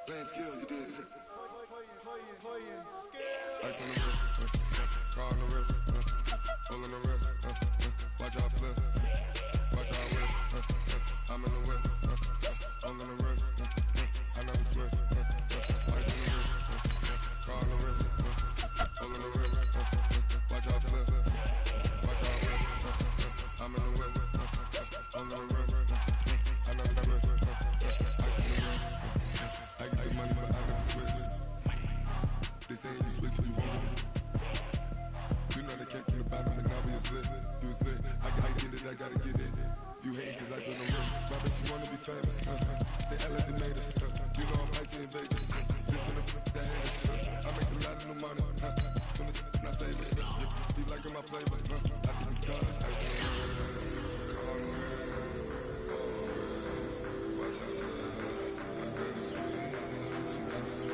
Playing skills, you did. Ice on the wrist, car on the wrist, pull on the wrist, watch out flip, watch out whip, I'm in the whip, pull on the wrist, I never switch, ice on the wrist, car on the wrist, pull on the wrist, watch out flip, watch out whip, I'm in the whip, pull on the wrist, I never switch, ice on the wrist, I get the money but I never switch. They say you switch, you won't get it. You know they came from the bottom and now we is lit. You was lit, I gotta get it, I gotta get it. You hate cause I said no risk. My bitch, you wanna be famous, They act like they made us, You know I'm icy in Vegas, This when that haters, I make a lot of new money, When the not saving, Be liking my flavor, I think it's cause ice on the wrist, on the wrist, watch out for this. I never switch, I never switch.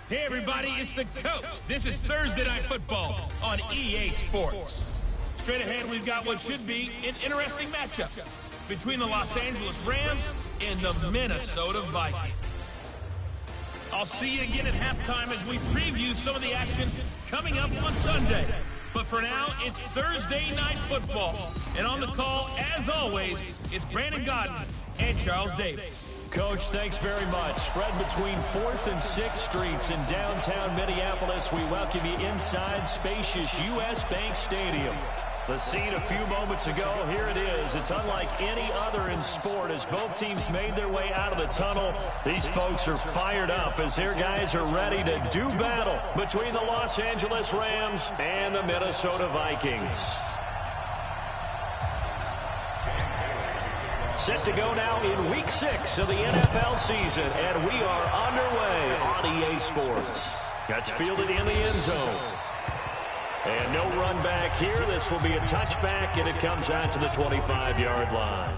Hey everybody, it's the Coach. This is Thursday Night Football on EA Sports. Straight ahead, we've got what should be an interesting matchup between the Los Angeles Rams and the Minnesota Vikings. I'll see you again at halftime as we preview some of the action coming up on Sunday. But for now, it's Thursday Night Football. And on the call, as always, it's Brandon Gaudin and Charles Davis. Coach, thanks very much. Spread between 4th and 6th Streets in downtown Minneapolis. We welcome you inside spacious U.S. Bank Stadium. The scene a few moments ago, here it is. It's unlike any other in sport as both teams made their way out of the tunnel. These folks are fired up as their guys are ready to do battle between the Los Angeles Rams and the Minnesota Vikings. Set to go now in Week 6 of the NFL season, and we are underway on EA Sports. Gets fielded in the end zone. And no run back here. This will be a touchback, and it comes out to the 25-yard line.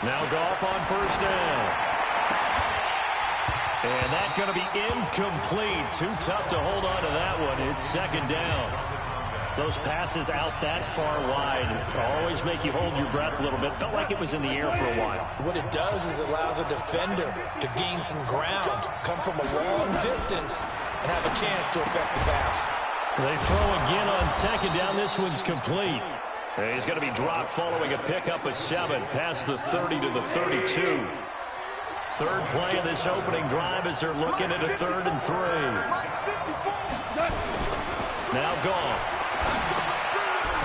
Now Goff on first down. And that's going to be incomplete. Too tough to hold on to that one. It's second down. Those passes out that far wide always make you hold your breath a little bit. Felt like it was in the air for a while. What it does is it allows a defender to gain some ground, come from a long distance, and have a chance to affect the pass. They throw again on second down. This one's complete. And he's going to be dropped following a pickup of 7 past the 30 to the 32. Third play of this opening drive as they're looking at a 3rd and 3. Now Goff.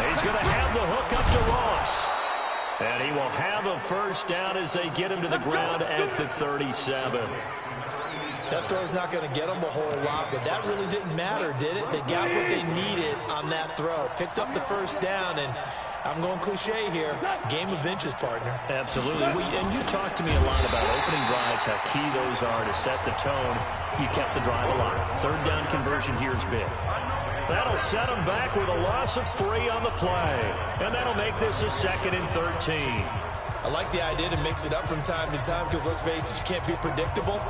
He's going to have the hook up to Ross. And he will have a first down as they get him to the ground at the 37. That throw's not going to get them a whole lot, but that really didn't matter, did it? They got what they needed on that throw. Picked up the first down, and I'm going cliche here. Game of inches, partner. Absolutely. And you talked to me a lot about opening drives, how key those are to set the tone. You kept the drive alive. Third down conversion here is big. That'll set them back with a loss of 3 on the play. And that'll make this a 2nd and 13. I like the idea to mix it up from time to time because, let's face it, you can't be predictable.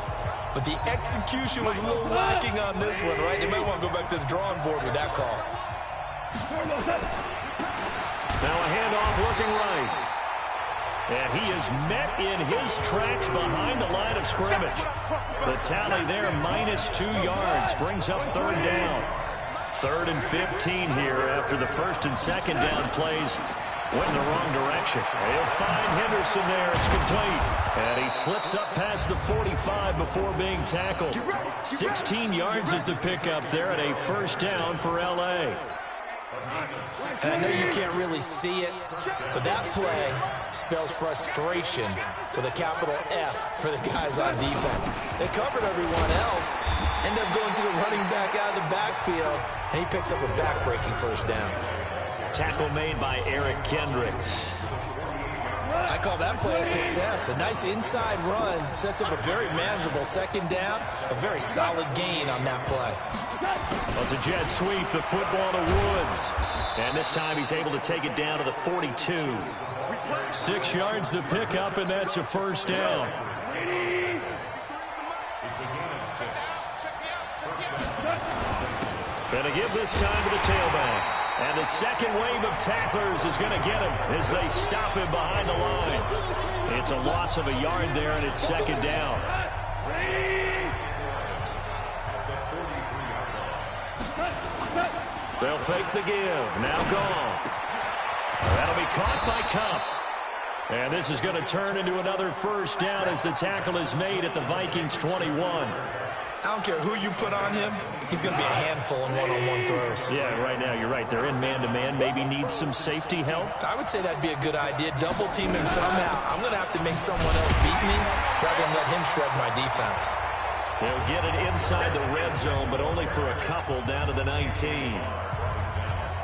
But the execution was a little lacking on this one, right? They might want to go back to the drawing board with that call. Now a handoff looking right. And he is met in his tracks behind the line of scrimmage. The tally there, -2 yards, brings up 3rd down. 3rd and 15 here after the 1st and 2nd down plays went in the wrong direction. He'll find Henderson there. It's complete. And he slips up past the 45 before being tackled. 16 yards is the pickup there at a 1st down for L.A. And I know you can't really see it, but that play spells frustration with a capital F for the guys on defense. They covered everyone else, end up going to the running back out of the backfield, and he picks up a back-breaking 1st down. Tackle made by Eric Kendricks. I call that play a success. A nice inside run sets up a very manageable 2nd down, a very solid gain on that play. Well, it's a jet sweep, the football to Woods. And this time he's able to take it down to the 42. 6 yards the pickup, and that's a 1st down. Gonna give this time to the tailback. And the 2nd wave of tacklers is going to get him as they stop him behind the line. It's a loss of a yard there, and it's 2nd down. They'll fake the give. Now gone. That'll be caught by Kupp. And this is going to turn into another 1st down as the tackle is made at the Vikings 21. I don't care who you put on him, he's going to be a handful in one-on-one throws. Yeah, right now you're right. They're in man-to-man. Maybe needs some safety help. I would say that'd be a good idea. Double team him somehow. I'm going to have to make someone else beat me rather than let him shred my defense. They'll get it inside the red zone, but only for a couple down to the 19.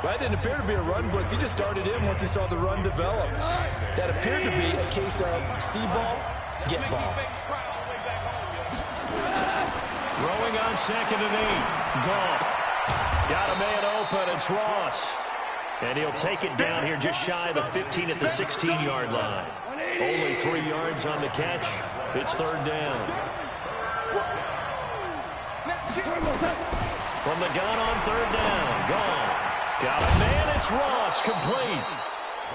Well, that didn't appear to be a run blitz. He just started in once he saw the run develop. That appeared to be a case of see ball, get ball. Throwing on 2nd and 8. Goff. Got a man open. It's Ross. And he'll take it down here just shy of the 15 at the 16-yard line. Only 3 yards on the catch. It's 3rd down. From the gun on 3rd down. Goff. Got a man. It's Ross. Complete.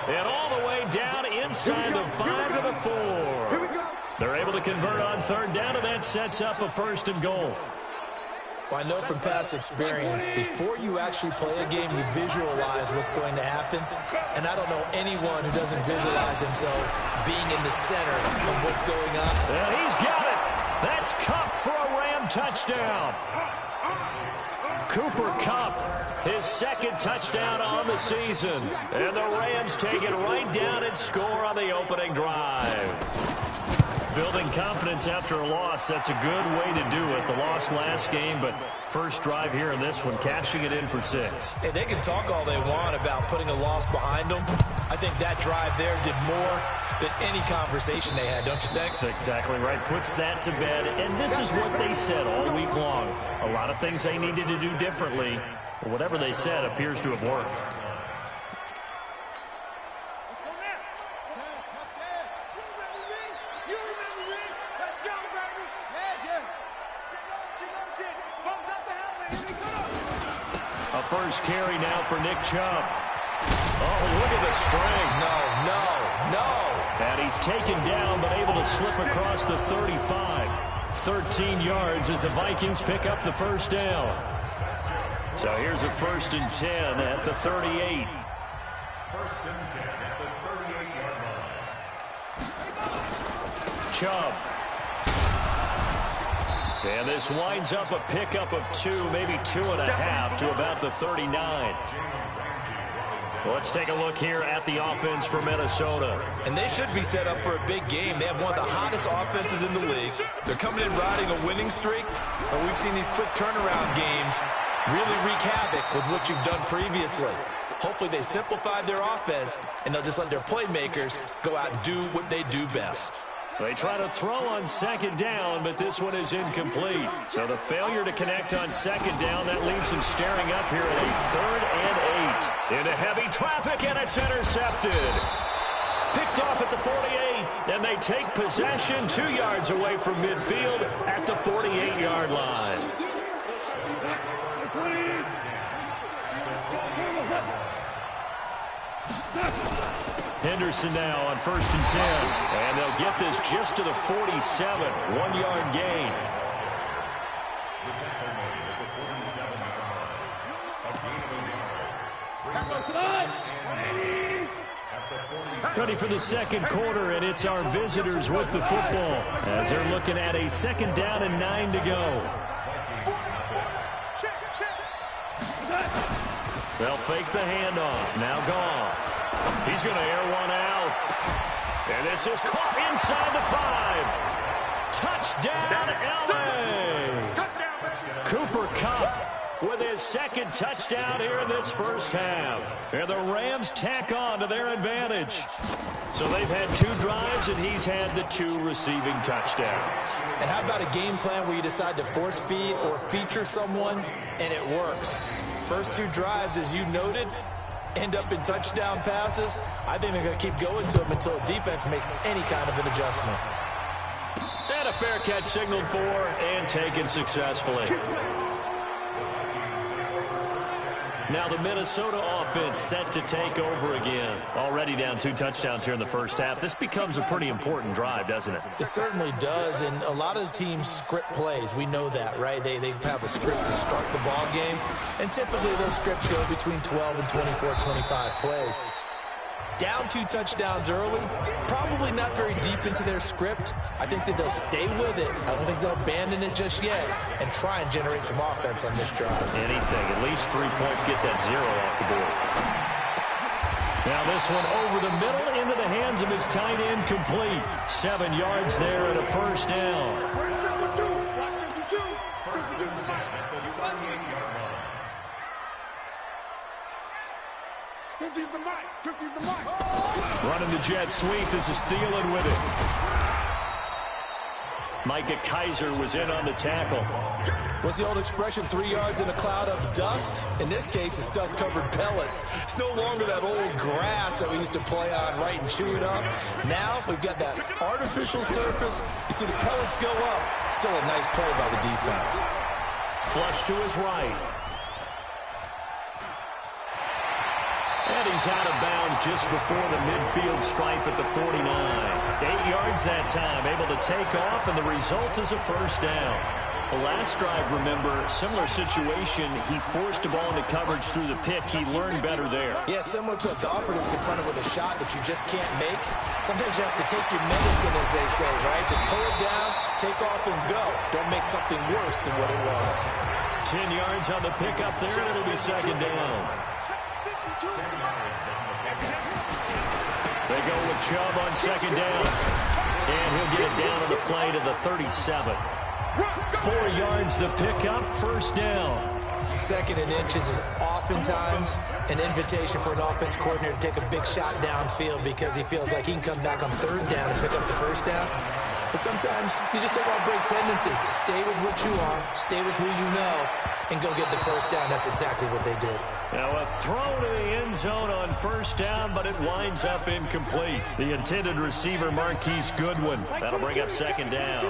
And all the way down inside the 5 to the 4. They're able to convert on 3rd down, and that sets up a 1st and goal. Well, I know from past experience, before you actually play a game, you visualize what's going to happen. And I don't know anyone who doesn't visualize themselves being in the center of what's going on. And he's got it. That's Kupp for a Ram touchdown. Cooper Kupp, his 2nd touchdown on the season. And the Rams take it right down and score on the opening drive. Building confidence after a loss, that's a good way to do it. The loss last game, but first drive here in this one, cashing it in for 6. Hey, they can talk all they want about putting a loss behind them. I think that drive there did more than any conversation they had, don't you think? That's exactly right. Puts that to bed, and this is what they said all week long. A lot of things they needed to do differently. Whatever they said appears to have worked. A first carry now for Nick Chubb. Oh, look at the string. No. And he's taken down, but able to slip across the 35. 13 yards as the Vikings pick up the 1st down. So here's a 1st and 10 at the 38. 1st and 10 at the 38-yard line. Chubb. And this winds up a pickup of 2, maybe 2.5 to about the 39. Let's take a look here at the offense for Minnesota. And they should be set up for a big game. They have one of the hottest offenses in the league. They're coming in riding a winning streak, but we've seen these quick turnaround games really wreak havoc with what you've done previously. Hopefully they simplify their offense, and they'll just let their playmakers go out and do what they do best. They try to throw on second down, but this one is incomplete. So the failure to connect on second down, that leaves them staring up here at a 3rd and 8. Into heavy traffic, and it's intercepted. Picked off at the 48, and they take possession 2 yards away from midfield at the 48-yard line. Henderson now on 1st and 10. And they'll get this just to the 47. 1-yard gain. Ready for the second quarter, and it's our visitors with the football as they're looking at a 2nd down and 9 to go. They'll fake the handoff. Now Goff. He's going to air one out. And this is caught inside the 5. Touchdown, L.A. Cooper Kupp with his 2nd touchdown here in this first half. And the Rams tack on to their advantage. So they've had 2 drives, and he's had the 2 receiving touchdowns. And how about a game plan where you decide to force feed or feature someone, and it works? First 2 drives, as you noted, end up in touchdown passes. I think they're going to keep going to them until the defense makes any kind of an adjustment. And a fair catch signaled for and taken successfully. Now the Minnesota offense set to take over again. Already down 2 touchdowns here in the first half. This becomes a pretty important drive, doesn't it? It certainly does, and a lot of the teams script plays. We know that, right? They have a script to start the ball game, and typically those scripts go between 12 and 24, 25 plays. Down 2 touchdowns early, probably not very deep into their script. I think that they'll stay with it. I don't think they'll abandon it just yet and try and generate some offense on this drive. Anything, at least 3 points, get that 0 off the board. Now this one over the middle into the hands of his tight end, complete. 7 yards there and a first down. Running the jet sweep. This is Thielen with it. Micah Kiser was in on the tackle. What's the old expression, 3 yards in a cloud of dust? In this case, it's dust-covered pellets. It's no longer that old grass that we used to play on, right, and chew it up. Now we've got that artificial surface. You see the pellets go up. Still a nice play by the defense. Flush to his right. And he's out of bounds just before the midfield stripe at the 49. 8 yards that time, able to take off, and the result is a first down. The last drive, remember, similar situation. He forced a ball into coverage through the pick. He learned better there. Yeah, similar to a golfer that's confronted with a shot that you just can't make. Sometimes you have to take your medicine, as they say, right? Just pull it down, take off, and go. Don't make something worse than what it was. 10 yards on the pickup there, and it'll be second down. They go with Chubb on second down. And he'll get it down on the play to the 37. 4 yards the pickup, first down. 2nd and inches is oftentimes an invitation for an offense coordinator to take a big shot downfield because he feels like he can come back on 3rd down and pick up the first down. But sometimes you just take on break tendency. Stay with what you are, stay with who you know, and go get the first down. That's exactly what they did. Now a throw to the end zone on first down, but it winds up incomplete. The intended receiver, Marquise Goodwin. That'll bring up second down.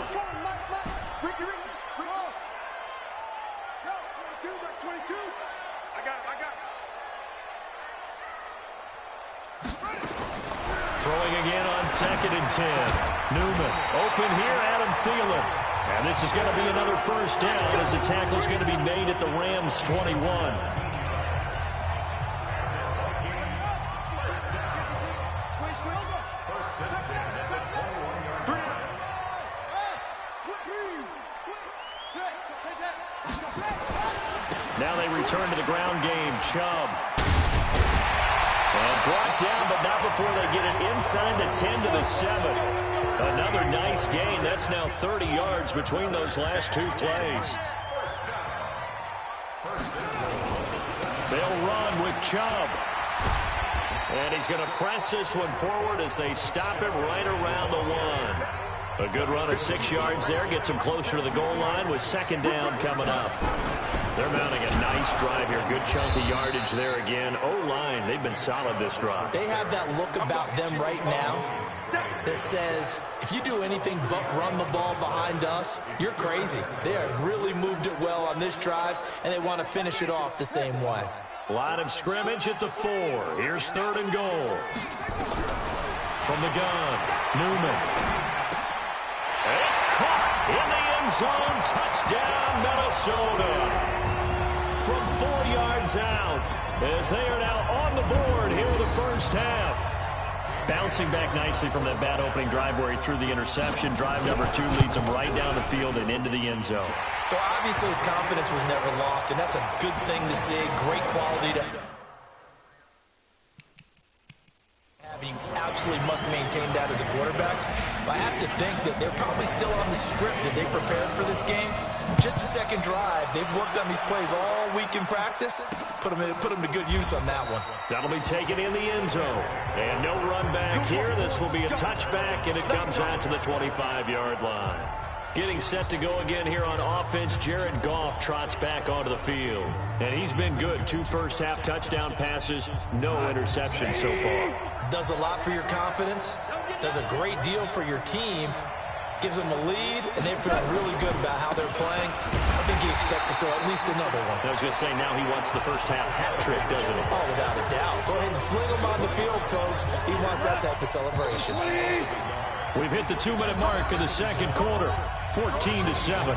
Throwing again on 2nd and 10. Newman open here, Adam Thielen. And this is going to be another first down as the tackle's going to be made at the Rams 21. Now they return to the ground game. Chubb. And brought down, but not before they get it inside the 10 to the 7. Another nice gain. That's now 30 yards between those last 2 plays. They'll run with Chubb. And he's going to press this one forward as they stop him right around the 1. A good run of 6 yards there. Gets him closer to the goal line with second down coming up. They're mounting a nice drive here. Good chunk of yardage there again. O-line, they've been solid this drive. They have that look about them right now that says, if you do anything but run the ball behind us, you're crazy. They have really moved it well on this drive, and they want to finish it off the same way. Line of scrimmage at the 4. Here's 3rd and goal. From the gun, Newman. It's caught in the end zone. Touchdown, Minnesota. From 4 yards out, as they are now on the board here in the first half. Bouncing back nicely from that bad opening drive where he threw the interception. Drive number 2 leads him right down the field and into the end zone. So obviously his confidence was never lost, and that's a good thing to see. Great quality to have. You absolutely must maintain that as a quarterback. But I have to think that they're probably still on the script that they prepared for this game. Just the second drive. They've worked on these plays all week in practice. Put them to good use on that one. That'll be taken in the end zone. And no run back here. This will be a touchback, and it comes out to the 25-yard line. Getting set to go again here on offense, Jared Goff trots back onto the field. And he's been good. 2 first-half touchdown passes, no interceptions so far. Does a lot for your confidence. Does a great deal for your team. Gives them a lead, and they're feeling really good about how they're playing. I think he expects to throw at least another one. I was going to say, now he wants the first-half hat trick, doesn't he? Oh, without a doubt. Go ahead and fling him on the field, folks. He wants that type of celebration. We've hit the 2-minute mark in the second quarter, 14-7.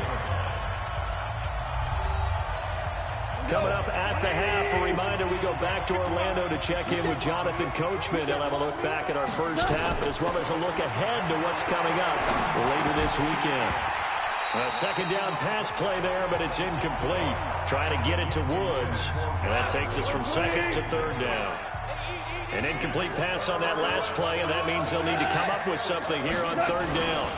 Coming up at the half, a reminder, we go back to Orlando to check in with Jonathan Coachman. He'll have a look back at our first half as well as a look ahead to what's coming up later this weekend. A second down pass play there, but it's incomplete. Trying to get it to Woods, and that takes us from second to third down. An incomplete pass on that last play, and that means they'll need to come up with something here on third down.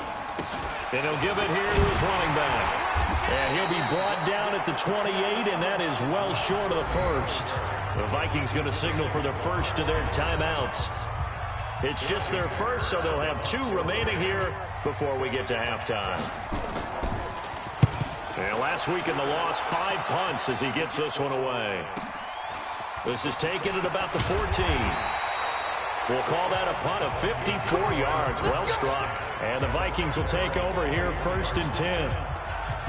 And he'll give it here to his running back. And he'll be brought down at the 28, and that is well short of the first. The Vikings going to signal for the first of their timeouts. It's just their first, so they'll have 2 remaining here before we get to halftime. And last week in the loss, 5 punts as he gets this one away. This is taken at about the 14. We'll call that a punt of 54 yards. Well struck. And the Vikings will take over here 1st and 10.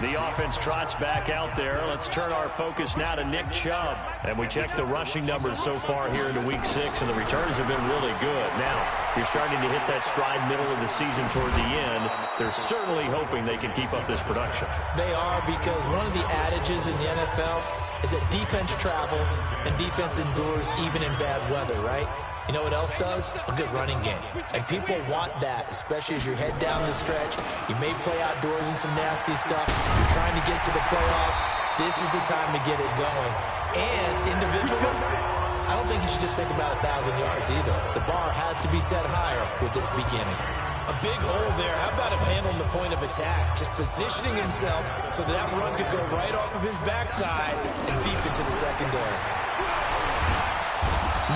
The offense trots back out there. Let's turn our focus now to Nick Chubb. And we check the rushing numbers so far here into Week 6, and the returns have been really good. Now, you're starting to hit that stride middle of the season toward the end. They're certainly hoping they can keep up this production. They are, because one of the adages in the NFL is that defense travels and defense endures even in bad weather, right? You know what else does? A good running game. And people want that, especially as you head down the stretch. You may play outdoors in some nasty stuff. You're trying to get to the playoffs. This is the time to get it going. And individually, I don't think you should just think about 1,000 yards either. The bar has to be set higher with this beginning. A big hole there. How about him handling the point of attack? Just positioning himself so that run could go right off of his backside and deep into the secondary.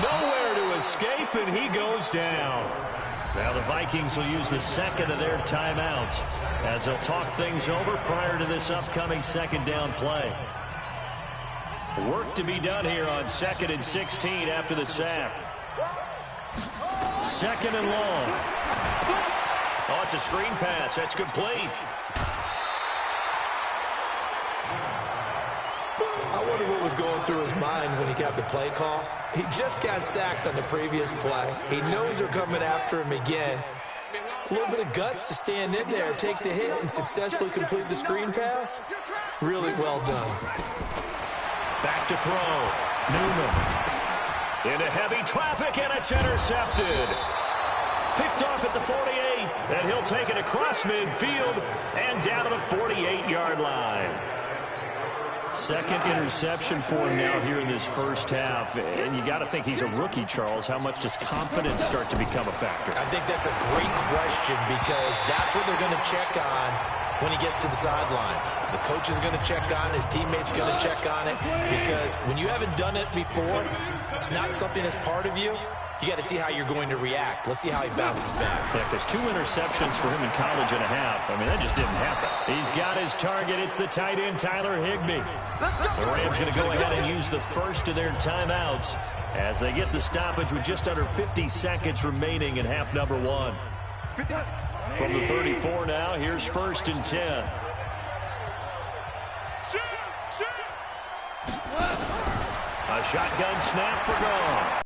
Nowhere to escape, and he goes down. Now the Vikings will use the second of their timeouts as they'll talk things over prior to this upcoming second down play. Work to be done here on 2nd and 16 after the sack. 2nd and long. Oh, it's a screen pass. That's complete. I wonder what was going through his mind when he got the play call. He just got sacked on the previous play. He knows they're coming after him again. A little bit of guts to stand in there, take the hit, and successfully complete the screen pass. Really well done. Back to throw. Newman. Into heavy traffic, and it's intercepted. Picked off at the 48, and he'll take it across midfield and down to the 48-yard line. Second interception for him now here in this first half. And you got to think he's a rookie, Charles. How much does confidence start to become a factor? I think that's a great question, because that's what they're going to check on when he gets to the sidelines. The coach is going to check on, his teammates are going to check on it, because when you haven't done it before, it's not something that's part of you. you got to see how you're going to react. Let's see how he bounces back. Yeah, because 2 interceptions for him in college and a half. I mean, that just didn't happen. He's got his target. It's the tight end, Tyler Higbee. The Rams going to go ahead and use the first of their timeouts as they get the stoppage with just under 50 seconds remaining in half number 1. From the 34 now, here's 1st and 10. A shotgun snap for Gone.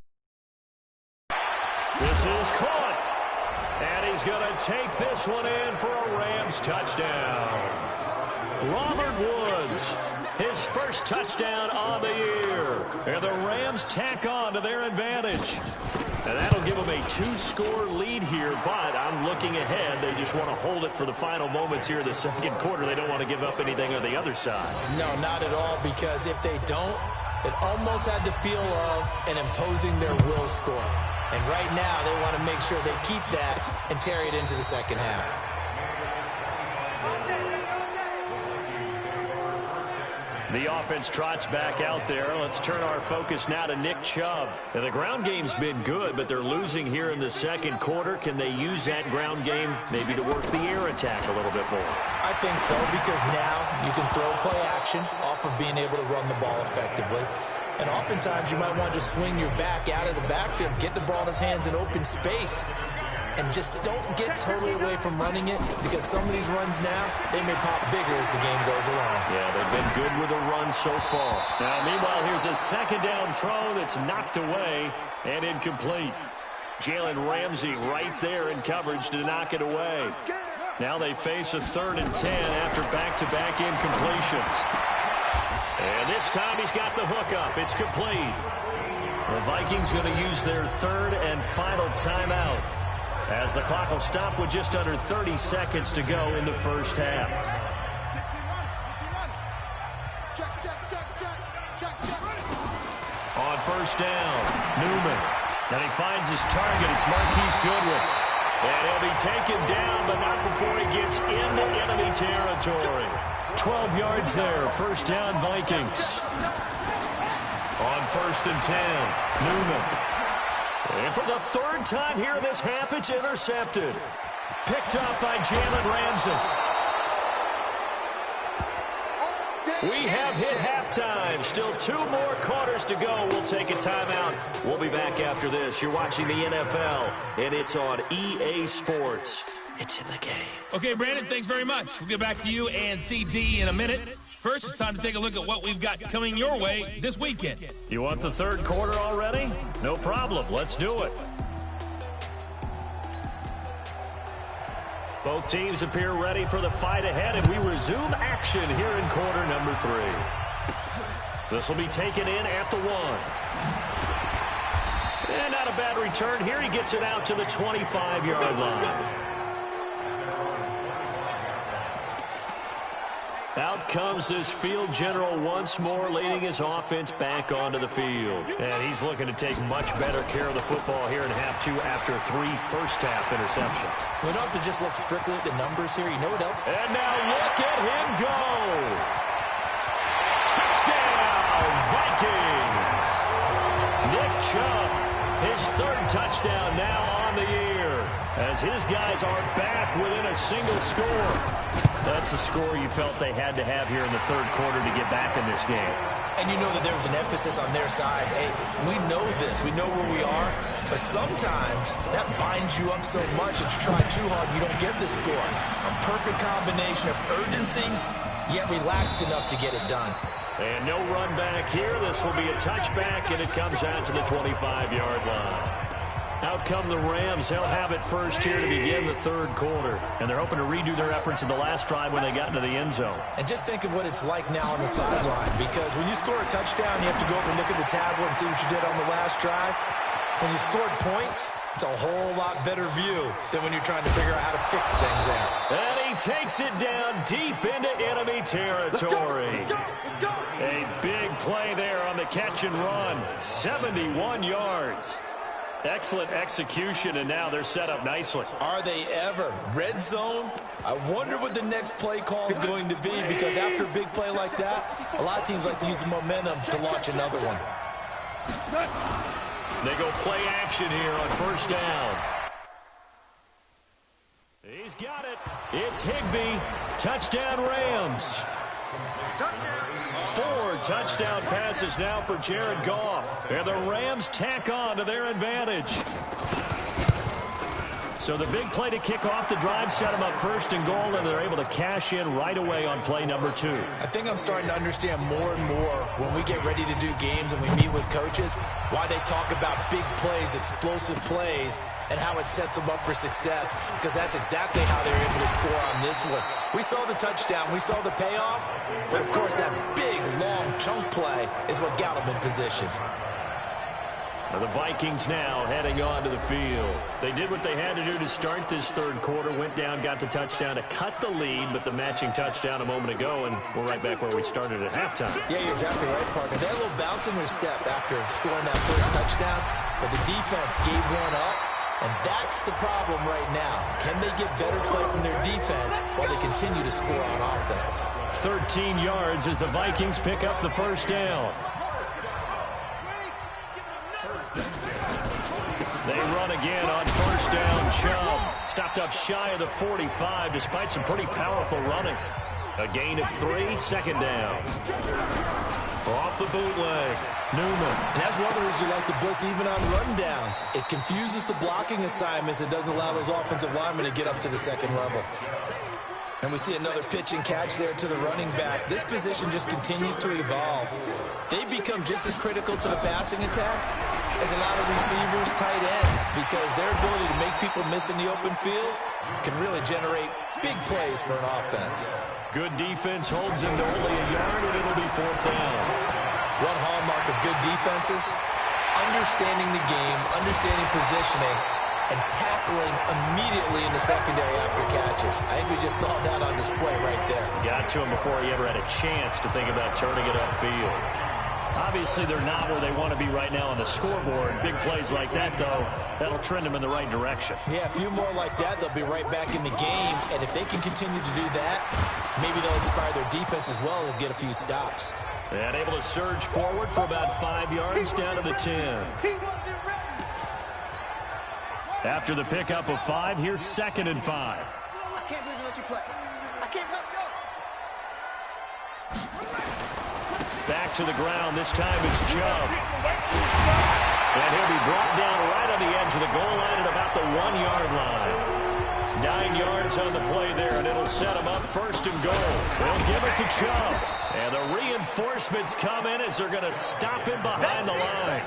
This is caught. And he's going to take this one in for a Rams touchdown. Robert Woods, his first touchdown on the year. And the Rams tack on to their advantage. And that'll give them a 2-score lead here, but I'm looking ahead. They just want to hold it for the final moments here in the second quarter. They don't want to give up anything on the other side. No, not at all, because if they don't, it almost had the feel of an imposing their will score. And right now, they want to make sure they keep that and carry it into the second half. The offense trots back out there. Let's turn our focus now to Nick Chubb. Now, the ground game's been good, but they're losing here in the second quarter. Can they use that ground game maybe to work the air attack a little bit more? I think so, because now you can throw play action off of being able to run the ball effectively. And oftentimes you might want to just swing your back out of the backfield, get the ball in his hands in open space, and just don't get totally away from running it, because some of these runs now, they may pop bigger as the game goes along. Yeah, they've been good with the run so far. Now, meanwhile, here's a second down throw that's knocked away and incomplete. Jalen Ramsey right there in coverage to knock it away. Now they face a 3rd and 10 after back-to-back incompletions. And this time he's got the hook up. It's complete. The Vikings going to use their 3rd and final timeout, as the clock will stop with just under 30 seconds to go in the first half. On first down, Newman. And he finds his target. It's Marquise Goodwin. And he'll be taken down, but not before he gets into enemy territory. 12 yards there. First down, Vikings. On 1st and 10, Newman. And for the 3rd time here in this half, it's intercepted. Picked up by Jalen Ramsey. We have hit halftime. Still 2 more quarters to go. We'll take a timeout. We'll be back after this. You're watching the NFL, and it's on EA Sports. It's in the game. Okay, Brandon, thanks very much. We'll get back to you and CD in a minute. First, it's time to take a look at what we've got coming your way this weekend. You want the 3rd quarter already? No problem. Let's do it. Both teams appear ready for the fight ahead, and we resume action here in quarter number 3. This will be taken in at the 1. And not a bad return here. He gets it out to the 25-yard line. Out comes this field general once more, leading his offense back onto the field. And he's looking to take much better care of the football here in half 2 after 3 first-half interceptions. We don't have to just look strictly at the numbers here. You know what else? And now look at him go. Touchdown, Vikings. Nick Chubb, his 3rd touchdown now on the year, as his guys are back within a single score. That's a score you felt they had to have here in the 3rd quarter to get back in this game. And you know that there was an emphasis on their side. Hey, we know this. We know where we are. But sometimes that binds you up so much that you try too hard, you don't get the score. A perfect combination of urgency, yet relaxed enough to get it done. And no run back here. This will be a touchback, and it comes out to the 25-yard line. Out come the Rams. They'll have it first here to begin the 3rd quarter. And they're hoping to redo their efforts in the last drive when they got into the end zone. And just think of what it's like now on the sideline, because when you score a touchdown, you have to go up and look at the tablet and see what you did on the last drive. When you scored points, it's a whole lot better view than when you're trying to figure out how to fix things there. And he takes it down deep into enemy territory. A big play there on the catch and run. 71 yards. Excellent execution, and now they're set up nicely. Are they ever? Red zone? I wonder what the next play call is going to be, because after a big play like that, a lot of teams like to use the momentum to launch another one. They go play action here on first down. He's got it. It's Higbee. Touchdown, Rams. 4 touchdown passes now for Jared Goff. And the Rams tack on to their advantage. So the big play to kick off the drive set them up first and goal, and they're able to cash in right away on play number 2. I think I'm starting to understand more and more when we get ready to do games and we meet with coaches why they talk about big plays, explosive plays, and how it sets them up for success, because that's exactly how they're able to score on this one. We saw the touchdown. We saw the payoff. But, of course, that big, long chunk play is what got them in position. Now the Vikings now heading on to the field. They did what they had to do to start this third quarter. Went down, got the touchdown to cut the lead, but the matching touchdown a moment ago, and we're right back where we started at halftime. Yeah, you're exactly right, partner. They had a little bounce in their step after scoring that first touchdown, but the defense gave one up, and that's the problem right now. Can they get better play from their defense while they continue to score on offense? 13 yards as the Vikings pick up the first down. They run again on first down. Chubb stopped up shy of the 45 despite some pretty powerful running. A gain of 3, second down. Off the bootleg, Newman. And that's one of the reasons you like to blitz even on rundowns. It confuses the blocking assignments. It doesn't allow those offensive linemen to get up to the second level. And we see another pitch and catch there to the running back. This position just continues to evolve. They become just as critical to the passing attack as a lot of receivers, tight ends, because their ability to make people miss in the open field can really generate big plays for an offense. Good defense holds him to only a yard, and it'll be fourth down. One hallmark of good defenses is understanding the game, understanding positioning, and tackling immediately in the secondary after catches. I think we just saw that on display right there. Got to him before he ever had a chance to think about turning it upfield. Obviously, they're not where they want to be right now on the scoreboard. Big plays like that, though, that'll trend them in the right direction. Yeah, a few more like that, they'll be right back in the game. And if they can continue to do that, maybe they'll inspire their defense as well and get a few stops. And able to surge forward for about 5 yards down to the 10. After the pickup of 5, here's 2nd and 5. I can't believe you let you play. I can't help you. Back to the ground. This time it's Chubb. And he'll be brought down right on the edge of the goal line at about the 1-yard line. 9 yards on the play there, and it'll set him up first and goal. They'll give it to Chubb. And the reinforcements come in as they're going to stop him behind the line.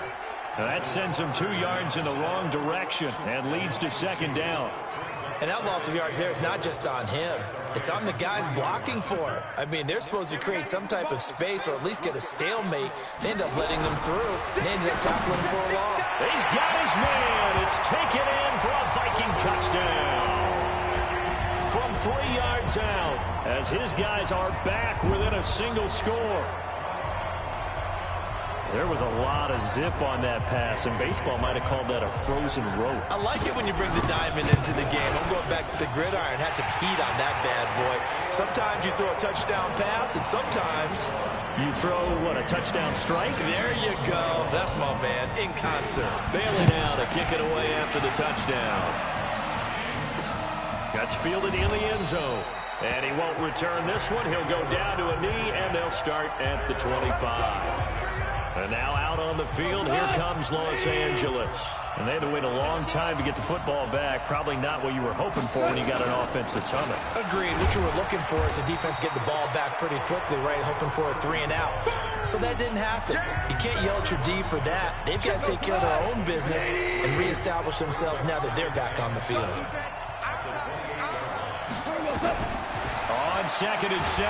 That sends him 2 yards in the wrong direction and leads to second down. And that loss of yards there is not just on him. It's on the guys blocking for him. I mean, they're supposed to create some type of space or at least get a stalemate. They end up letting them through, and they ended up tackling for a loss. He's got his man. It's taken in for a Viking touchdown. From 3 yards out, as his guys are back within a single score. There was a lot of zip on that pass, and baseball might have called that a frozen rope. I like it when you bring the diamond into the game. I'm going back to the gridiron. Had some heat on that bad boy. Sometimes you throw a touchdown pass, and sometimes you throw, what, a touchdown strike? There you go. That's my man, in concert. Bailey now to kick it away after the touchdown. That's fielded in the end zone. And he won't return this one. He'll go down to a knee, and they'll start at the 25. And now out on the field, here comes Los Angeles. And they had to wait a long time to get the football back. Probably not what you were hoping for when you got an offense that's humming. Agreed. What you were looking for is the defense get the ball back pretty quickly, right? Hoping for a 3 and out. So that didn't happen. You can't yell at your D for that. They've got to take care of their own business and reestablish themselves now that they're back on the field. On 2nd and 7,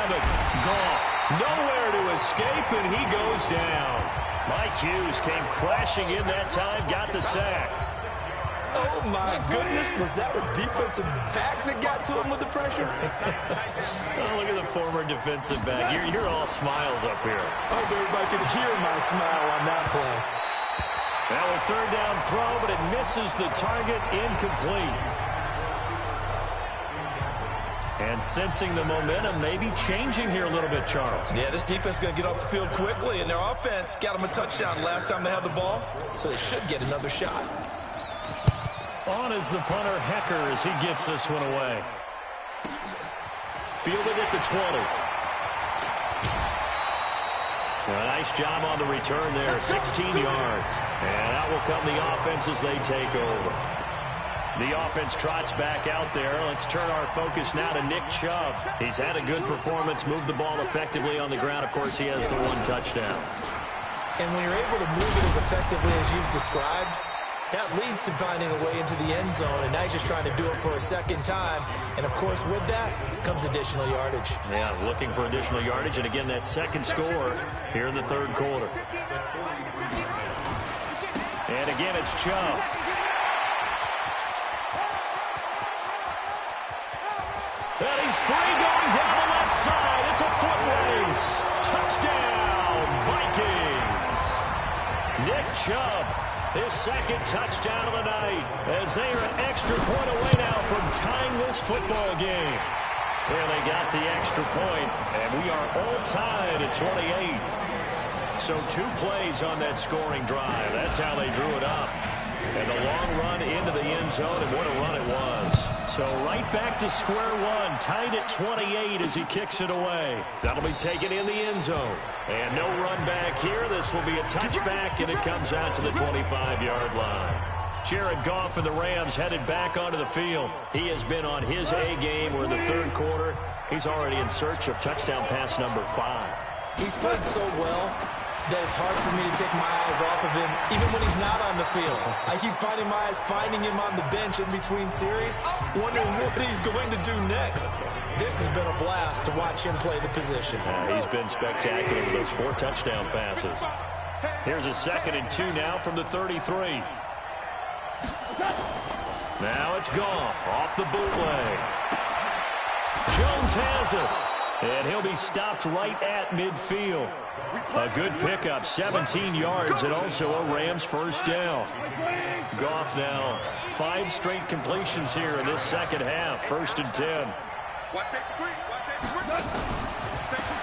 Goff nowhere to escape, and he goes down. Mike Hughes came crashing in that time, got the sack. Oh, my goodness. Was that a defensive back that got to him with the pressure? Oh, look at the former defensive back. You're all smiles up here. I hope everybody can hear my smile on that play. Well, a 3rd down throw, but it misses the target, incomplete. And sensing the momentum maybe changing here a little bit, Charles. Yeah, this defense is going to get off the field quickly, and their offense got them a touchdown last time they had the ball, so they should get another shot. On is the punter, Hecker, as he gets this one away. Fielded at the 20. A nice job on the return there, 16 yards. And out will come the offense as they take over. The offense trots back out there. Let's turn our focus now to Nick Chubb. He's had a good performance, moved the ball effectively on the ground. Of course, he has the one touchdown. And when you're able to move it as effectively as you've described, that leads to finding a way into the end zone, and now he's just trying to do it for a second time. And, of course, with that comes additional yardage. Yeah, looking for additional yardage. And, again, that second score here in the third quarter. And, again, it's Chubb. And he's free going down the left side. It's a foot race. Touchdown, Vikings. Nick Chubb, his second touchdown of the night, as they are an extra point away now from tying this football game. There they got the extra point, and we are all tied at 28. So 2 plays on that scoring drive. That's how they drew it up. And a long run into the end zone, and what a run it was. So right back to square one, tied at 28 as he kicks it away. That'll be taken in the end zone. And no run back here. This will be a touchback, and it comes out to the 25-yard line. Jared Goff and the Rams headed back onto the field. He has been on his A game. We're in the third quarter. He's already in search of touchdown pass number 5. He's played so well that it's hard for me to take my eyes off of him, even when he's not on the field. I keep finding my eyes finding him on the bench in between series, wondering what he's going to do next. This has been a blast to watch him play the position. He's been spectacular with those 4 touchdown passes. Here's a 2nd and 2 now from the 33. Now it's Goff off the bootleg. Jones has it. And he'll be stopped right at midfield. A good pickup, 17 yards, and also a Rams first down. Goff now 5 straight completions here in this second half, 1st and 10.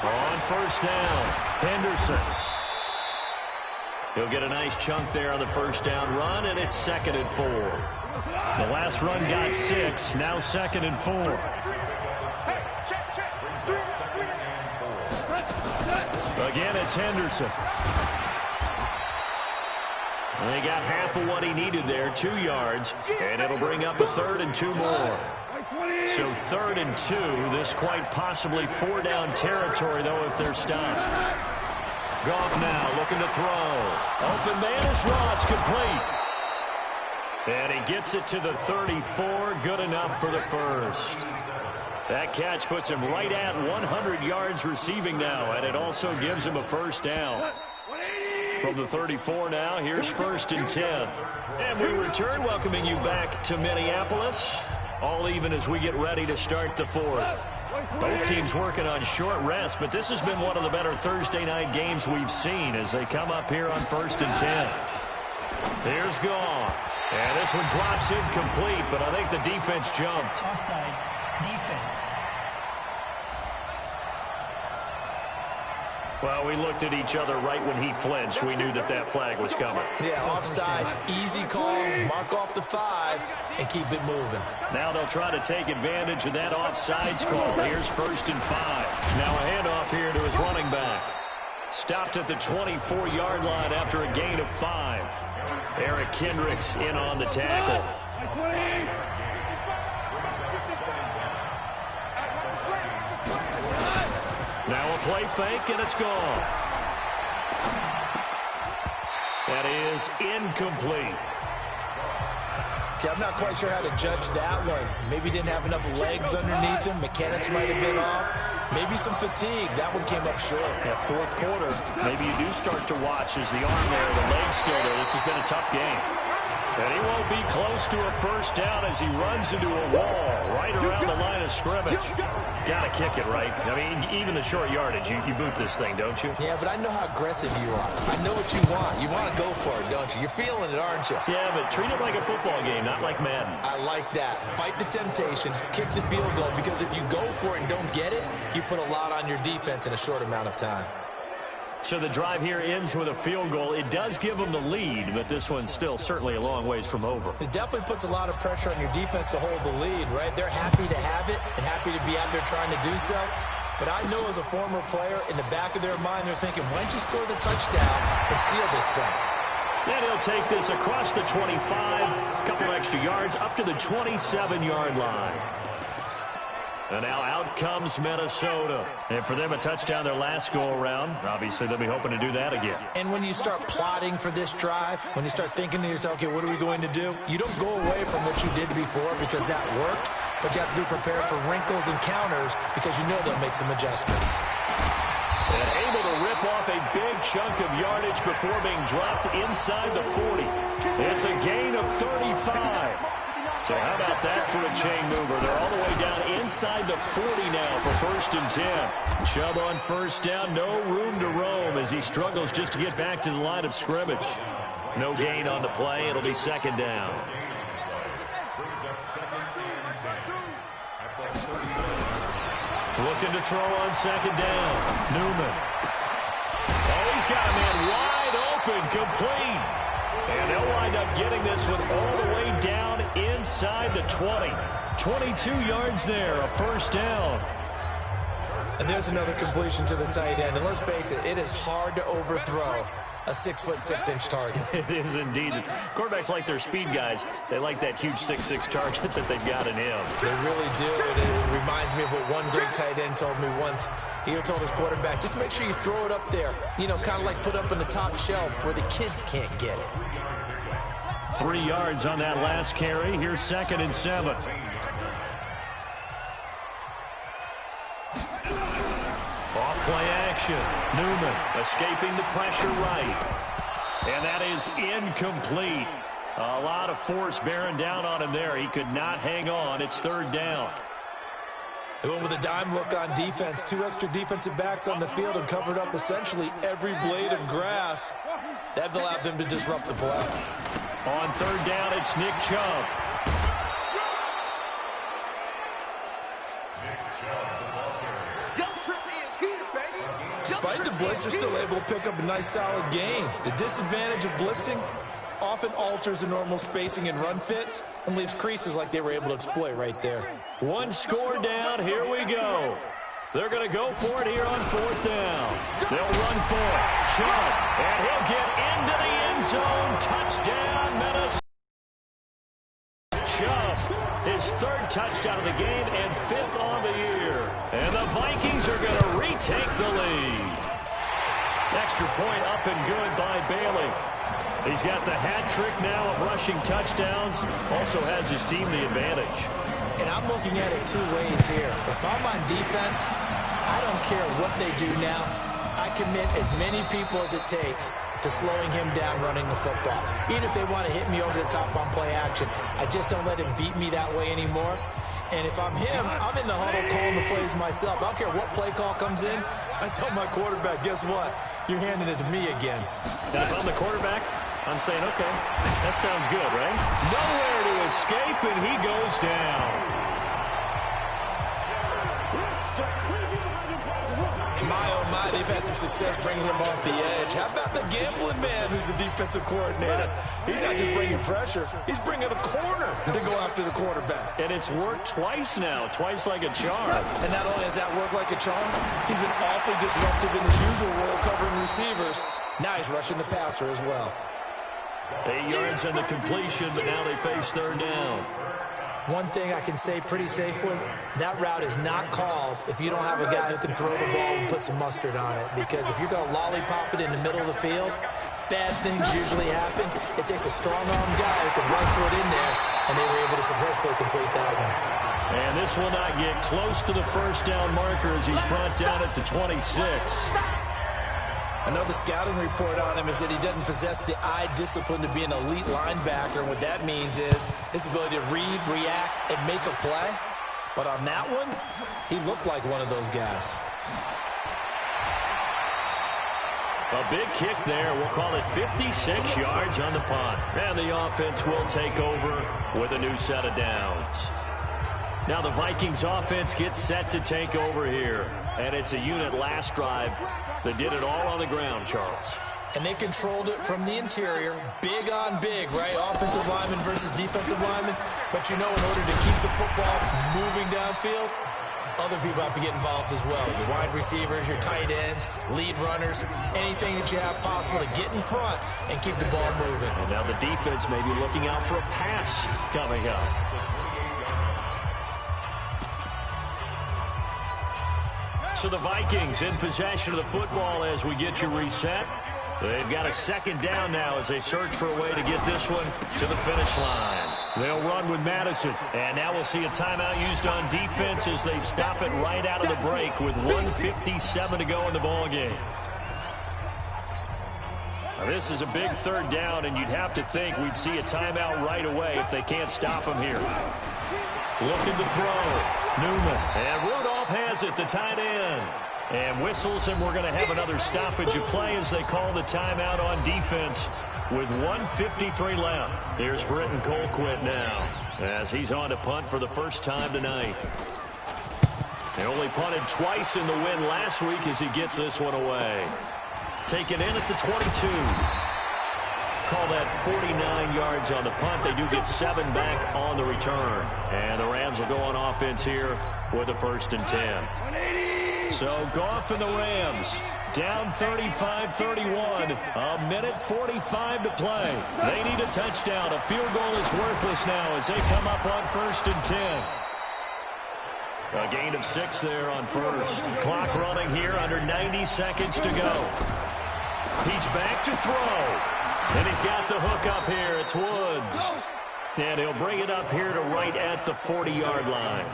On first down, Henderson. He'll get a nice chunk there on the first down run, and it's 2nd and 4. The last run got 6, now 2nd and 4. Again, it's Henderson. And they got half of what he needed there, 2 yards, and it'll bring up a 3rd and 2 more. So 3rd and 2, this quite possibly 4-down territory, though, if they're stopped. Goff now looking to throw. Open man is Ross, complete. And he gets it to the 34, good enough for the first. That catch puts him right at 100 yards receiving now, and it also gives him a first down. From the 34 now, here's 1st and 10. And we return, welcoming you back to Minneapolis. All even as we get ready to start the 4th. Both teams working on short rest, but this has been one of the better Thursday night games we've seen as they come up here on 1st and 10. Here's Goff. And this one drops incomplete, but I think the defense jumped. Offside. Defense. Well, we looked at each other right when he flinched. We knew that that flag was coming. Yeah, offsides, easy call, mark off the 5, and keep it moving. Now they'll try to take advantage of that offsides call. Here's 1st and 5. Now a handoff here to his running back. Stopped at the 24-yard line after a gain of 5. Eric Kendricks in on the tackle. Now a play fake, and it's gone. That is incomplete. Okay, I'm not quite sure how to judge that one. Maybe didn't have enough legs underneath him. Mechanics might have been off. Maybe some fatigue. That one came up short. Yeah, 4th quarter, maybe you do start to watch as the arm there, the leg's still there. This has been a tough game. And he won't be close to a first down as he runs into a wall right around the line of scrimmage. Got to kick it, right? I mean, even the short yardage, you boot this thing, don't you? Yeah, but I know how aggressive you are. I know what you want. You want to go for it, don't you? You're feeling it, aren't you? Yeah, but treat it like a football game, not like Madden. I like that. Fight the temptation, kick the field goal, because if you go for it and don't get it, you put a lot on your defense in a short amount of time. So the drive here ends with a field goal. It does give them the lead, but this one's still certainly a long ways from over. It definitely puts a lot of pressure on your defense to hold the lead, right? They're happy to have it and happy to be out there trying to do so. But I know as a former player, in the back of their mind, they're thinking, why don't you score the touchdown and seal this thing? And he'll take this across the 25, a couple extra yards, up to the 27-yard line. And now out comes Minnesota. And for them, a touchdown their last go-around. Obviously, they'll be hoping to do that again. And when you start plotting for this drive, when you start thinking to yourself, okay, what are we going to do? You don't go away from what you did before because that worked, but you have to be prepared for wrinkles and counters because you know they'll make some adjustments. And able to rip off a big chunk of yardage before being dropped inside the 40. It's a gain of 35. So how about that for a chain mover? They're all the way down inside the 40 now for 1st and 10. Chubb on first down, no room to roam as he struggles just to get back to the line of scrimmage. No gain on the play. It'll be 2nd down. Looking to throw on 2nd down. Newman. Oh, he's got a man wide open, complete. And they'll wind up getting this one all the way down inside the 20. 22 yards there, a 1st down. And there's another completion to the tight end. And let's face it, it is hard to overthrow a 6'6" target. It is indeed. Quarterbacks like their speed guys. They like that huge 6'6" target that they've got in him. They really do. And it reminds me of what one great tight end told me once. He told his quarterback, just make sure you throw it up there. You know, kind of like put up in the top shelf where the kids can't get it. 3 yards on that last carry. Here's 2nd and 7. Off play action. Newman escaping the pressure right. And that is incomplete. A lot of force bearing down on him there. He could not hang on. It's 3rd down. They went with a dime look on defense. 2 extra defensive backs on the field and covered up essentially every blade of grass. That allowed them to disrupt the play. On 3rd down, it's Nick Chubb. Despite the blitz, they're still able to pick up a nice solid gain. The disadvantage of blitzing often alters the normal spacing and run fits and leaves creases like they were able to exploit right there. 1 score down. Here we go. They're going to go for it here on 4th down. They'll run for it. Chubb, and he'll get into the end zone. Touchdown, Minnesota. Chubb, his 3rd touchdown of the game and 5th on the year. And the Vikings are going to retake the lead. Extra point up and good by Bailey. He's got the hat trick now of rushing touchdowns. Also has his team the advantage. And I'm looking at it 2 ways here. If I'm on defense, I don't care what they do now. I commit as many people as it takes to slowing him down running the football. Even if they want to hit me over the top on play action, I just don't let him beat me that way anymore. And if I'm him, I'm in the huddle calling the plays myself. I don't care what play call comes in. I tell my quarterback, guess what? You're handing it to me again. Now, if I'm the quarterback, I'm saying, okay, that sounds good, right? Nowhere to escape, and he goes down. My, they've had some success bringing him off the edge. How about the gambling man who's the defensive coordinator? He's not just bringing pressure. He's bringing a corner to go after the quarterback. And it's worked twice now, twice like a charm. And not only has that worked like a charm, he's been awfully disruptive in his usual role covering receivers. Now he's rushing the passer as well. 8 yards on the completion, but now they face 3rd down. One thing I can say pretty safely, that route is not called if you don't have a guy who can throw the ball and put some mustard on it. Because if you're going to lollipop it in the middle of the field, bad things usually happen. It takes a strong-arm guy who can right foot in there, and they were able to successfully complete that one. And this will not get close to the 1st down marker as he's brought down at the 26. Another scouting report on him is that he doesn't possess the eye discipline to be an elite linebacker. And what that means is his ability to read, react, and make a play. But on that one, he looked like one of those guys. A big kick there. We'll call it 56 yards on the punt. And the offense will take over with a new set of downs. Now the Vikings offense gets set to take over here. And it's a unit last drive that did it all on the ground, Charles. And they controlled it from the interior. Big on big, right? Offensive lineman versus defensive lineman. But you know, in order to keep the football moving downfield, other people have to get involved as well. Your wide receivers, your tight ends, lead runners, anything that you have possible to get in front and keep the ball moving. And now the defense may be looking out for a pass coming up. So the Vikings in possession of the football as we get you reset. They've got a second down now as they search for a way to get this one to the finish line. They'll run with Madison. And now we'll see a timeout used on defense as they stop it right out of the break with 1:57 to go in the ballgame. This is a big third down, and you'd have to think we'd see a timeout right away if they can't stop him here. Looking to throw. Newman. And Rudolph has it, the tight end. And whistles, and we're going to have another stoppage of play as they call the timeout on defense with 1:53 left. Here's Britton Colquitt now as he's on to punt for the first time tonight. They only punted twice in the win last week as he gets this one away. Taken in at the 22. Call that 49 yards on the punt. They do get 7 back on the return. And the Rams will go on offense here with a 1st and 10. So Goff and the Rams down 35-31. A minute 45 to play. They need a touchdown. A field goal is worthless now as they come up on 1st and 10. A gain of 6 there on first. Clock running here under 90 seconds to go. He's back to throw. And he's got the hook up here. It's Woods. And he'll bring it up here to right at the 40-yard line.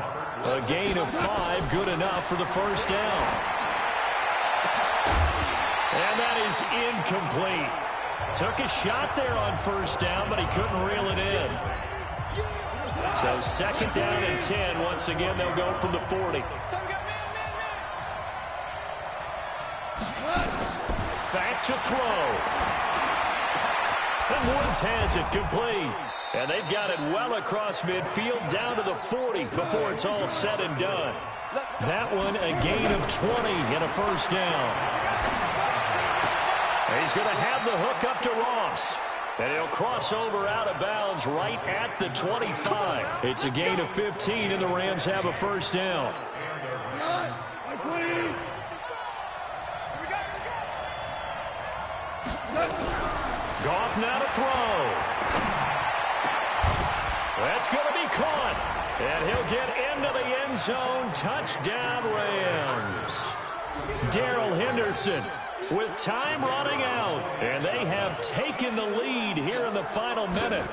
A gain of 5, good enough for the first down. And that is incomplete. Took a shot there on first down, but he couldn't reel it in. So 2nd down and 10. Once again, they'll go from the 40. Back to throw. And Woods has it complete. And they've got it well across midfield down to the 40 before it's all said and done. That one a gain of 20 and a first down. He's going to have the hook up to Ross. And he'll cross over out of bounds right at the 25. It's a gain of 15 and the Rams have a first down. Goff now to throw. That's going to be caught. And he'll get into the end zone. Touchdown, Rams. Darrell Henderson with time running out. And they have taken the lead here in the final minute.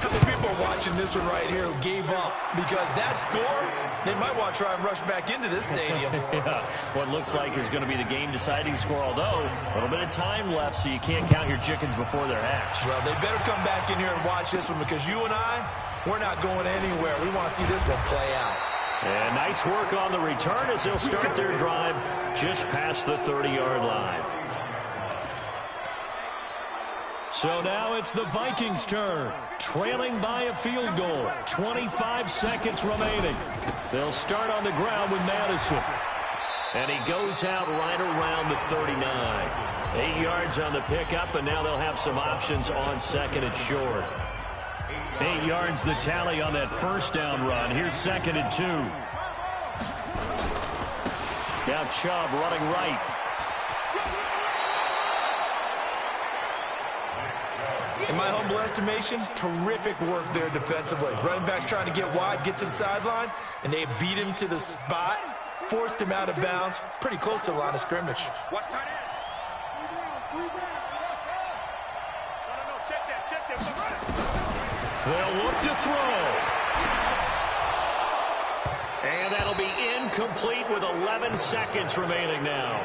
How many people are watching this one right here who gave up? Because that score, they might want to try and rush back into this stadium. Yeah, what looks like is going to be the game-deciding score, although a little bit of time left, so you can't count your chickens before they're hatched. Well, they better come back in here and watch this one because you and I, we're not going anywhere. We want to see this one play out. And nice work on the return as they'll start their drive just past the 30-yard line. So now it's the Vikings' turn, trailing by a field goal. 25 seconds remaining. They'll start on the ground with Madison. And he goes out right around the 39. 8 yards on the pickup, and now they'll have some options on 2nd and short. 8 yards the tally on that first down run. Here's 2nd and 2. Now Chubb running right. In my humble estimation, terrific work there defensively. Running backs trying to get wide, get to the sideline, and they beat him to the spot, forced him out of bounds, pretty close to the line of scrimmage. They'll look to throw. And that'll be incomplete with 11 seconds remaining now.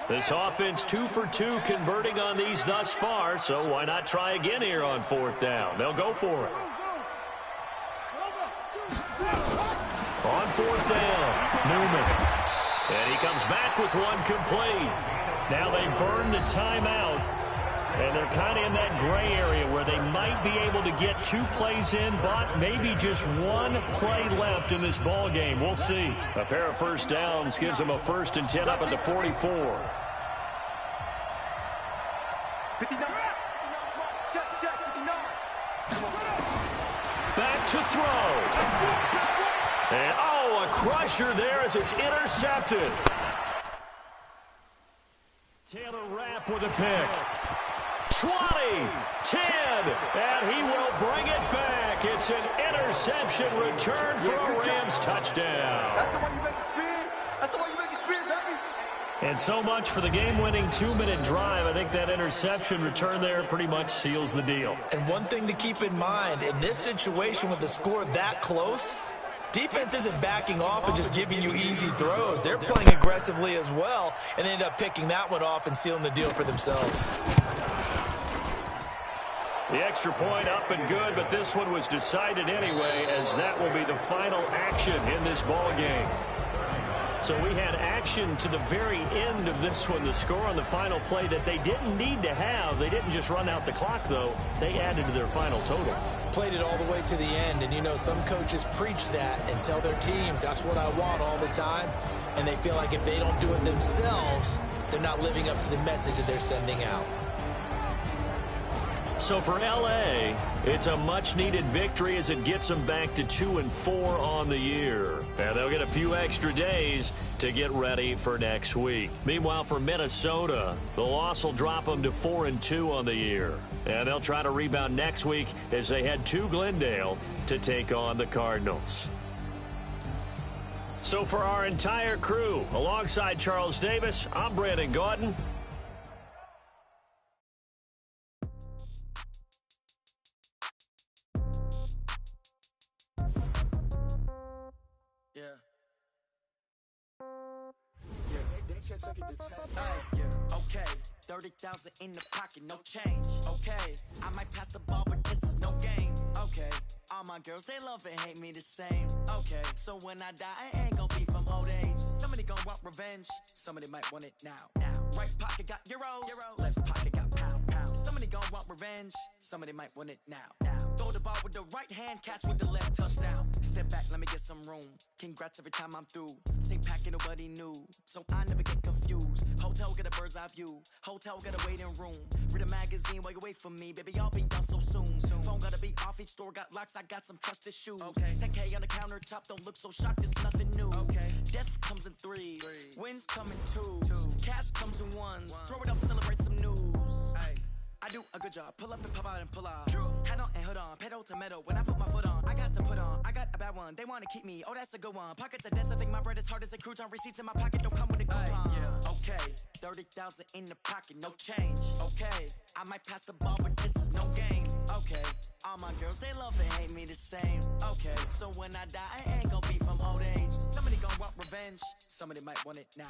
This offense 2 for 2 converting on these thus far, so why not try again here on 4th down? They'll go for it. On 4th down, Newman. And he comes back with one complete. Now they burn the timeout, and they're kind of in that gray area where they might be able to get 2 plays in, but maybe just 1 play left in this ball game. We'll see. A pair of first downs gives them a 1st and 10 up at the 44. 59. Check, 59. Back to throw. And, a crusher there as it's intercepted. Taylor Rapp with a pick. 20, 10, and he will bring it back. It's an interception return for a Rams touchdown. That's the way you make it spin. That's the way you make it spin, baby. And so much for the game-winning 2-minute drive. I think that interception return there pretty much seals the deal. And one thing to keep in mind, in this situation with the score that close, defense isn't backing off and just giving you easy throws. They're playing aggressively as well and end up picking that one off and sealing the deal for themselves. The extra point up and good, but this one was decided anyway, as that will be the final action in this ball game. So we had action to the very end of this one. The score on the final play that they didn't need to have. They didn't just run out the clock, though. They added to their final total. Played it all the way to the end, and you know some coaches preach that and tell their teams that's what I want all the time, and they feel like if they don't do it themselves, they're not living up to the message that they're sending out. So for L.A., it's a much-needed victory as it gets them back to 2-4 on the year. And they'll get a few extra days to get ready for next week. Meanwhile, for Minnesota, the loss will drop them to 4-2 on the year. And they'll try to rebound next week as they head to Glendale to take on the Cardinals. So for our entire crew, alongside Charles Davis, I'm Brandon Gaudin. Okay, 30,000 in the pocket, no change. Okay, I might pass the ball, but this is no game. Okay, all my girls, they love and hate me the same. Okay, so when I die, I ain't gon' be from old age. Somebody gon' want revenge, somebody might want it now. Right pocket got euros, left pocket got pound. Somebody gon' want revenge, somebody might want it now. Throw the ball with the right hand, catch with the left, touchdown. Step back, let me get some room. Congrats every time I'm through. Same packet, nobody knew, so I never get confused. Hotel get a bird's eye view, hotel get a waiting room. Read a magazine while you wait for me, baby, I'll be done so soon. Phone gotta be off, each store got locks, I got some trusted shoes. 10K on the countertop, don't look so shocked, it's nothing new. Death comes in threes, wins come in twos, cash comes in ones. Throw it up, celebrate some news. I do a good job, pull up and pop out and pull out. Head on and hood on, pedal to metal. When I put my foot on, I got to put on. I got a bad one, they wanna keep me, oh that's a good one. Pockets are dense, I think my bread is hard as a crouton. Receipts in my pocket don't come with a coupon. Okay, 30,000 in the pocket, no change. Okay, I might pass the ball, but this is no game. Okay, all my girls, they love and hate me the same. Okay, so when I die, I ain't gon' be from old age. Somebody gon' want revenge, somebody might want it now.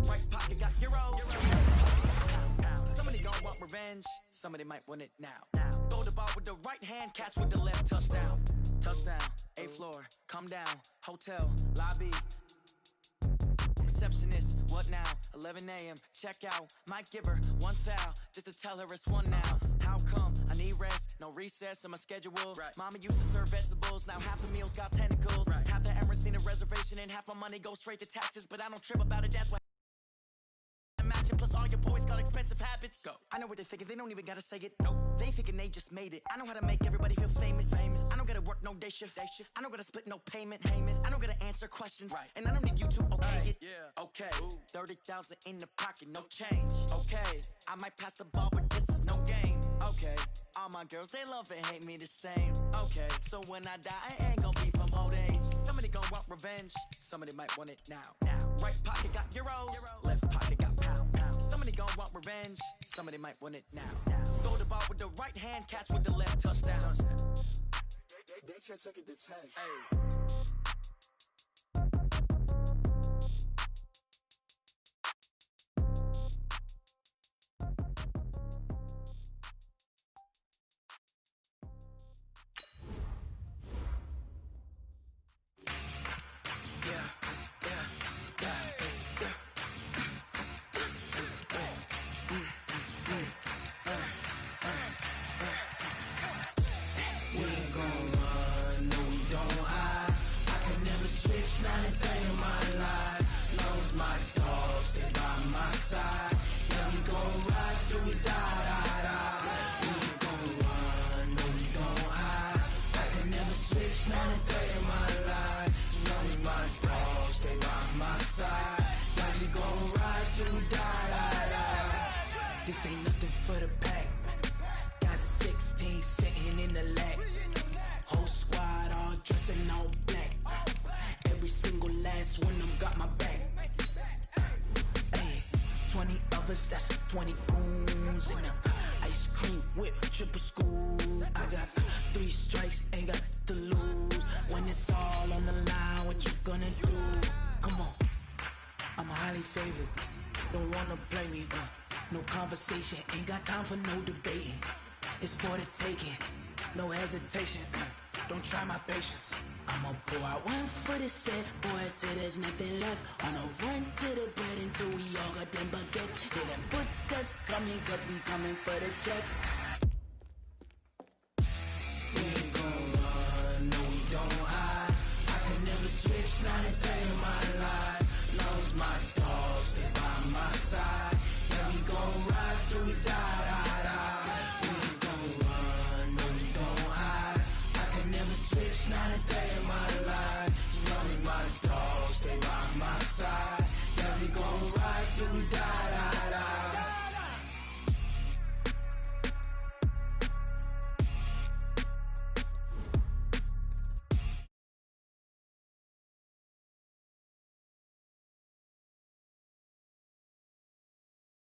Right pocket got euros. Somebody gon' want revenge, somebody might want it now. Throw the ball with the right hand, catch with the left, touchdown. Touchdown, 8th floor, come down, hotel, lobby. Receptionist, what now? 11 a.m., check out. Might give her one foul, just to tell her it's one now. How come? I need rest, no recess in my schedule. Mama used to serve vegetables, now half the meals got tentacles. Half the Emirates need a reservation and half my money goes straight to taxes. But I don't trip about it, that's why matching, plus all your boys got expensive habits. Go. I know what they're thinking, they don't even gotta say it. Nope. They thinking they just made it. I know how to make everybody feel famous. I don't gotta work no day shift. I don't gotta split no payment. I don't gotta answer questions. And I don't need you to okay it. Okay, 30,000 in the pocket, no change. Okay, I might pass the ball, but this is no game. Okay, all my girls, they love and hate me the same. Okay, so when I die, I ain't gon' be from old age. Somebody gon' want revenge, somebody might want it now. Right pocket got euros, left pocket got pound. Somebody gon' want revenge, somebody might want it now. Throw the ball with the right hand, catch with the left, touchdown. They can't take it to 10. This ain't nothing for the pack. Got 16 sitting in the lag. Whole squad all dressing all black. Every single last one of them got my back. Hey, 20 of us, that's 20 goons in the ice cream whip, triple school. I got 3 strikes, ain't got to lose. When it's all on the line, what you gonna do? Come on, I'm highly favored. Don't wanna play me, no conversation, ain't got time for no debating. It's for the taking, no hesitation. Don't try my patience. I'ma pour out one for the set, boy, till there's nothing left. On a run to the bread until we all got them baguettes. Hear them footsteps coming, cause we coming for the check.